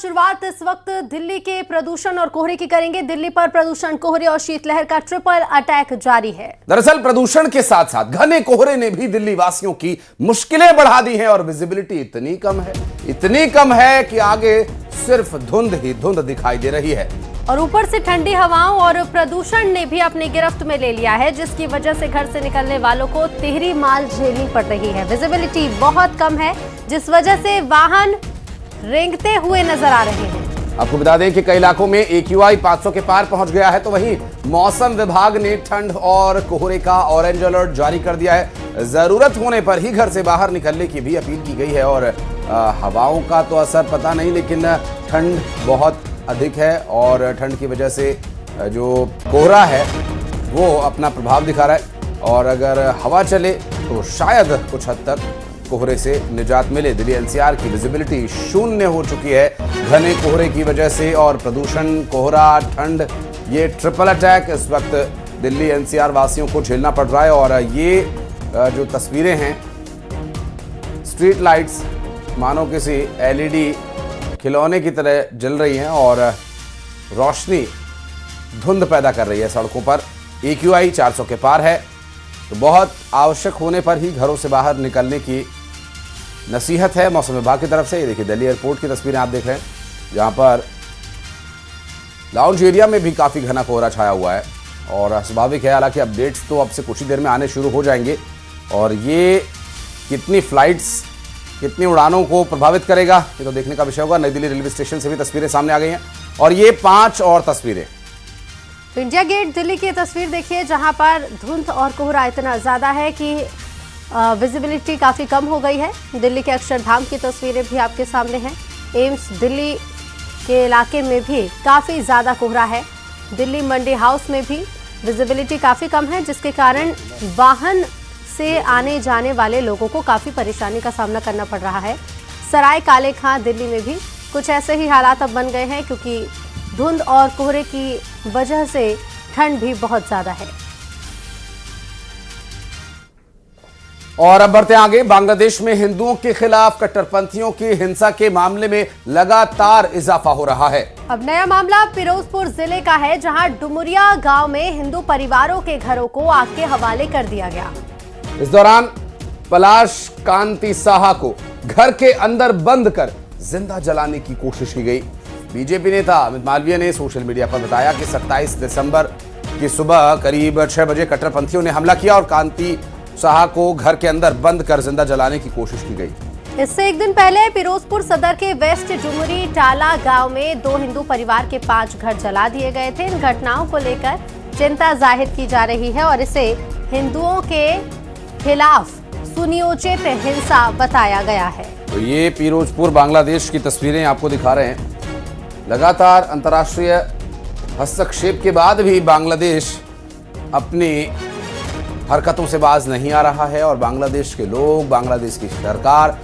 शुरुआत इस वक्त दिल्ली के प्रदूषण और कोहरे की करेंगे। दिल्ली पर प्रदूषण, कोहरे और शीतलहर का ट्रिपल अटैक जारी है। दरअसल प्रदूषण के साथ साथ घने कोहरे ने भी दिल्ली वासियों की मुश्किलें बढ़ा दी हैं और विजिबिलिटी इतनी कम है कि आगे सिर्फ धुंध ही धुंध दिखाई दे रही है। और ऊपर से ठंडी हवाओं और प्रदूषण ने भी अपनी गिरफ्त में ले लिया है, जिसकी वजह से घर से निकलने वालों को तिहरी माल झेलनी पड़ रही है। विजिबिलिटी बहुत कम है, जिस वजह से वाहन रेंगते हुए नजर आ रहे हैं। आपको बता दें कि कई इलाकों में AQI 500 के पार पहुंच गया है, तो वहीं मौसम विभाग ने ठंड और कोहरे का ऑरेंज अलर्ट जारी कर दिया है। जरूरत होने पर ही घर से बाहर निकलने की भी अपील की गई है। और हवाओं का तो असर पता नहीं, लेकिन ठंड बहुत अधिक है और ठंड की वजह से जो कोहरा है वो अपना प्रभाव दिखा रहा है। और अगर हवा चले तो शायद कुछ हद तक कोहरे से निजात मिले। दिल्ली NCR की विजिबिलिटी शून्य हो चुकी है घने कोहरे की वजह से। और प्रदूषण, कोहरा, ठंड, ये ट्रिपल अटैक इस वक्त दिल्ली NCR वासियों को झेलना पड़ रहा है। और ये जो तस्वीरें हैं, स्ट्रीट लाइट्स मानो किसी LED खिलौने की तरह जल रही हैं और रोशनी धुंध पैदा कर रही है सड़कों पर। AQI 400 के पार है, तो बहुत आवश्यक होने पर ही घरों से बाहर निकलने की नसीहत है मौसम विभाग की तरफ से। ये देखिए दिल्ली एयरपोर्ट की तस्वीरें आप देख रहे हैं, जहां पर लाउंज एरिया में भी काफ़ी घना कोहरा छाया हुआ है। और स्वाभाविक है, हालांकि अपडेट्स तो अब से कुछ ही देर में आने शुरू हो जाएंगे। और ये कितनी फ्लाइट्स, कितनी उड़ानों को प्रभावित करेगा, ये तो देखने का विषय होगा। नई दिल्ली रेलवे स्टेशन से भी तस्वीरें सामने आ गई हैं और ये 5 और तस्वीरें। तो इंडिया गेट दिल्ली की तस्वीर देखिए, जहां पर धुंध और कोहरा इतना ज़्यादा है कि विजिबिलिटी काफ़ी कम हो गई है। दिल्ली के अक्षरधाम की तस्वीरें भी आपके सामने हैं। एम्स दिल्ली के इलाके में भी काफ़ी ज़्यादा कोहरा है। दिल्ली मंडी हाउस में भी विजिबिलिटी काफ़ी कम है, जिसके कारण वाहन से आने जाने वाले लोगों को काफ़ी परेशानी का सामना करना पड़ रहा है। सराय काले खां दिल्ली में भी कुछ ऐसे ही हालात अब बन गए हैं, क्योंकि धुंध और कोहरे की वजह से ठंड भी बहुत ज्यादा है। और अब बढ़ते आगे, बांग्लादेश में हिंदुओं के खिलाफ कट्टरपंथियों की हिंसा के मामले में लगातार इजाफा हो रहा है। अब नया मामला फिरोजपुर जिले का है, जहां डुमरिया गांव में हिंदू परिवारों के घरों को आग के हवाले कर दिया गया। इस दौरान पलाश कांति साहा को घर के अंदर बंद कर जिंदा जलाने की कोशिश की गई। बीजेपी नेता अमित मालवीय ने सोशल मीडिया पर बताया कि 27 दिसंबर की सुबह करीब 6 बजे कट्टरपंथियों ने हमला किया और कांति साहा को घर के अंदर बंद कर जिंदा जलाने की कोशिश की गई। इससे एक दिन पहले फिरोजपुर सदर के वेस्ट डुमरी टाला गांव में 2 हिंदू परिवार के 5 घर जला दिए गए थे। इन घटनाओं को लेकर चिंता जाहिर की जा रही है और इसे हिंदुओं के खिलाफ सुनियोजित हिंसा बताया गया है। तो ये फिरोजपुर बांग्लादेश की तस्वीरें आपको दिखा रहे हैं। लगातार अंतर्राष्ट्रीय हस्तक्षेप के बाद भी बांग्लादेश अपनी हरकतों से बाज नहीं आ रहा है। और बांग्लादेश के लोग, बांग्लादेश की सरकार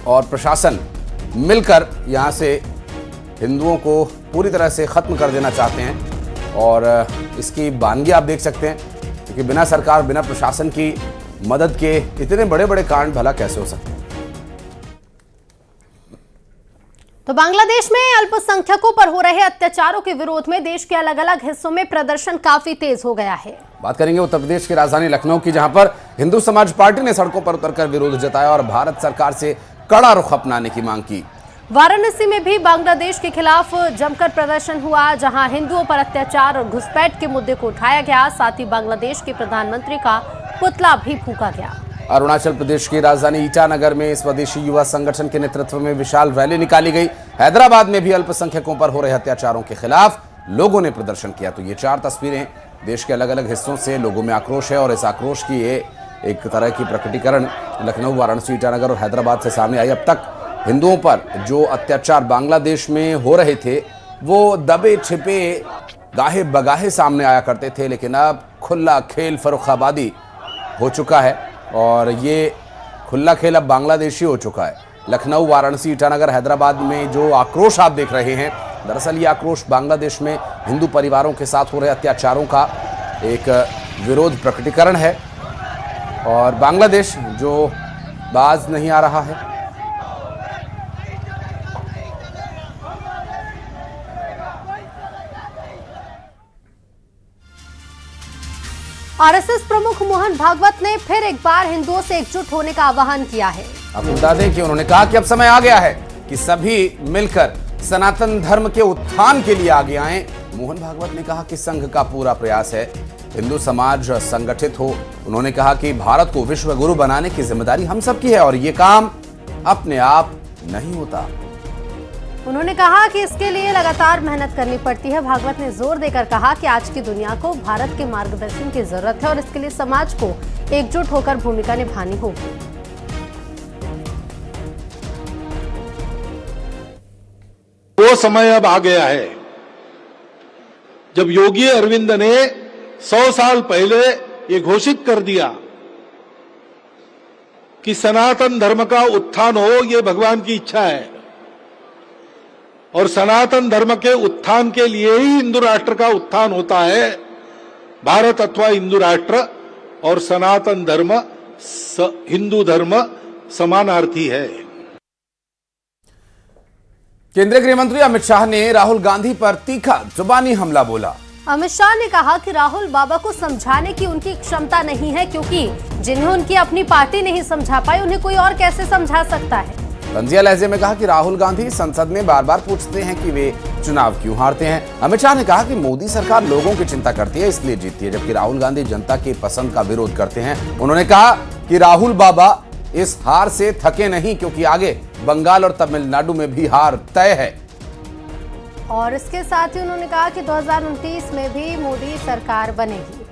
और प्रशासन मिलकर यहाँ से हिंदुओं को पूरी तरह से ख़त्म कर देना चाहते हैं। और इसकी बानगी आप देख सकते हैं, क्योंकि बिना सरकार, बिना प्रशासन की मदद के इतने बड़े बड़े कांड भला कैसे हो सकते हैं। तो बांग्लादेश में अल्पसंख्यकों पर हो रहे अत्याचारों के विरोध में देश के अलग अलग हिस्सों में प्रदर्शन काफी तेज हो गया है। बात करेंगे उत्तर प्रदेश की राजधानी लखनऊ की, जहां पर हिंदू समाज पार्टी ने सड़कों पर उतरकर विरोध जताया और भारत सरकार से कड़ा रुख अपनाने की मांग की। वाराणसी में भी बांग्लादेश के खिलाफ जमकर प्रदर्शन हुआ, जहां हिंदुओं पर अत्याचार और घुसपैठ के मुद्दे को उठाया गया। साथ ही बांग्लादेश के प्रधानमंत्री का पुतला भी फूंका गया। अरुणाचल प्रदेश की राजधानी ईटानगर में स्वदेशी युवा संगठन के नेतृत्व में विशाल रैली निकाली गई। हैदराबाद में भी अल्पसंख्यकों पर हो रहे अत्याचारों के खिलाफ लोगों ने प्रदर्शन किया। तो ये 4 तस्वीरें देश के अलग अलग हिस्सों से लोगों में आक्रोश है और इस आक्रोश की ये एक तरह की प्रकटीकरण लखनऊ, वाराणसी, ईटानगर और हैदराबाद से सामने आई। अब तक हिंदुओं पर जो अत्याचार बांग्लादेश में हो रहे थे वो दबे छिपे, गाहे बगाहे सामने आया करते थे, लेकिन अब खुला खेल फर्रुखाबादी हो चुका है। और ये खुला खेल अब बांग्लादेशी हो चुका है। लखनऊ, वाराणसी, ईटानगर, हैदराबाद में जो आक्रोश आप देख रहे हैं, दरअसल ये आक्रोश बांग्लादेश में हिंदू परिवारों के साथ हो रहे अत्याचारों का एक विरोध प्रकटीकरण है। और बांग्लादेश जो बाज नहीं आ रहा है। आरएसएस प्रमुख मोहन भागवत ने फिर एक बार हिंदुओं से एकजुट होने का आह्वान किया है। आपको बता दें कि उन्होंने कहा कि अब समय आ गया है कि सभी मिलकर सनातन धर्म के उत्थान के लिए आगे आएं। मोहन भागवत ने कहा कि संघ का पूरा प्रयास है हिंदू समाज संगठित हो। उन्होंने कहा कि भारत को विश्व गुरु बनाने की जिम्मेदारी हम सबकी है और ये काम अपने आप नहीं होता। उन्होंने कहा कि इसके लिए लगातार मेहनत करनी पड़ती है। भागवत ने जोर देकर कहा कि आज की दुनिया को भारत के मार्गदर्शन की जरूरत है और इसके लिए समाज को एकजुट होकर भूमिका निभानी होगी। वो समय अब आ गया है जब योगी अरविंद ने 100 साल पहले ये घोषित कर दिया कि सनातन धर्म का उत्थान हो, ये भगवान की इच्छा है और सनातन धर्म के उत्थान के लिए ही हिंदू राष्ट्र का उत्थान होता है। भारत अथवा हिंदू राष्ट्र और सनातन धर्म हिंदू धर्म समानार्थी है। केंद्रीय गृह मंत्री अमित शाह ने राहुल गांधी पर तीखा जुबानी हमला बोला। अमित शाह ने कहा कि राहुल बाबा को समझाने की उनकी क्षमता नहीं है, क्योंकि जिन्हें उनकी अपनी पार्टी नहीं समझा पाई उन्हें कोई और कैसे समझा सकता है। तंजिया लहजे में कहा कि राहुल गांधी संसद में बार बार पूछते हैं कि वे चुनाव क्यों हारते हैं। अमित शाह ने कहा कि मोदी सरकार लोगों की चिंता करती है इसलिए जीतती है, जबकि राहुल गांधी जनता के पसंद का विरोध करते हैं। उन्होंने कहा कि राहुल बाबा इस हार से थके नहीं, क्योंकि आगे बंगाल और तमिलनाडु में भी हार तय है। और इसके साथ ही उन्होंने कहा कि 2029 में भी मोदी सरकार बनेगी।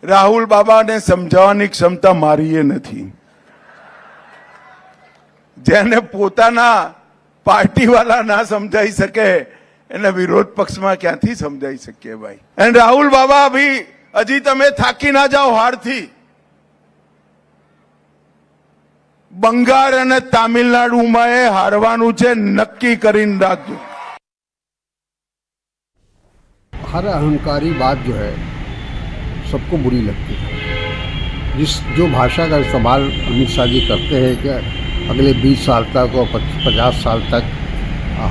રાહુલ બાબાને સમજાવવાની ક્ષમતા મારી એ નથી। જેને પોતાના પાર્ટીવાળા ના સમજાઈ શકે એને વિરોધ પક્ષમાં ક્યાંથી સમજાઈ શકીએ ભાઈ। અને રાહુલ બાબા અભી હજી તમે થાકી ના જાઓ હારથી। બંગાળ અને તામિલનાડુમાં એ હારવાનું છે, નક્કી કરીને રાખજો। हर अहंकारी बात जो है सबको बुरी लगती है। जो भाषा का इस्तेमाल अमित शाह जी करते हैं कि अगले 20 साल तक और 50 साल तक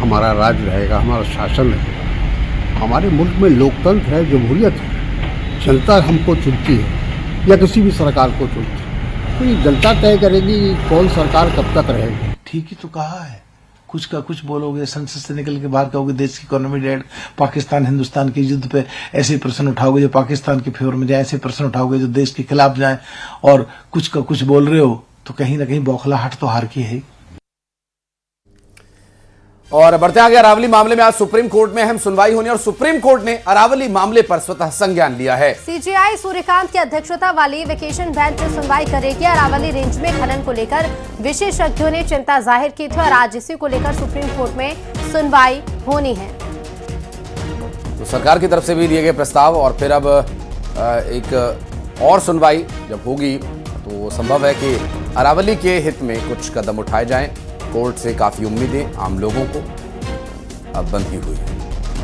हमारा राज रहेगा, हमारा शासन रहेगा। हमारे मुल्क में लोकतंत्र है, जमहूरियत है, जनता हमको चुनती है या किसी भी सरकार को चुनती है, तो ये जनता तय करेगी कौन सरकार कब तक रहेगी। ठीक ही तो कहा है, कुछ का कुछ बोलोगे, संसद से निकल के बाहर कहोगे देश की इकोनॉमी डेड, पाकिस्तान हिंदुस्तान के युद्ध पे ऐसे प्रश्न उठाओगे जो पाकिस्तान के फेवर में जाए, ऐसे प्रश्न उठाओगे जो देश के खिलाफ जाए, और कुछ का कुछ बोल रहे हो तो कहीं ना कहीं बौखलाहट तो हार की है। और बढ़ते आगे, अरावली मामले में आज सुप्रीम कोर्ट में अहम सुनवाई होनी और सुप्रीम कोर्ट ने अरावली मामले पर स्वतः संज्ञान लिया है। सीजेआई सूर्यकांत की अध्यक्षता वाली वेकेशन बेंच सुनवाई करेगी। अरावली रेंज में खनन को लेकर विशेषज्ञों ने चिंता जाहिर की थी और आज इसी को लेकर सुप्रीम कोर्ट में सुनवाई होनी है। तो सरकार की तरफ से भी दिए गए प्रस्ताव और फिर अब एक और सुनवाई जब होगी तो संभव है कि अरावली के हित में कुछ कदम उठाए जाएं। कोर्ट से काफी उम्मीदें आम लोगों को अब बंधी हुई है।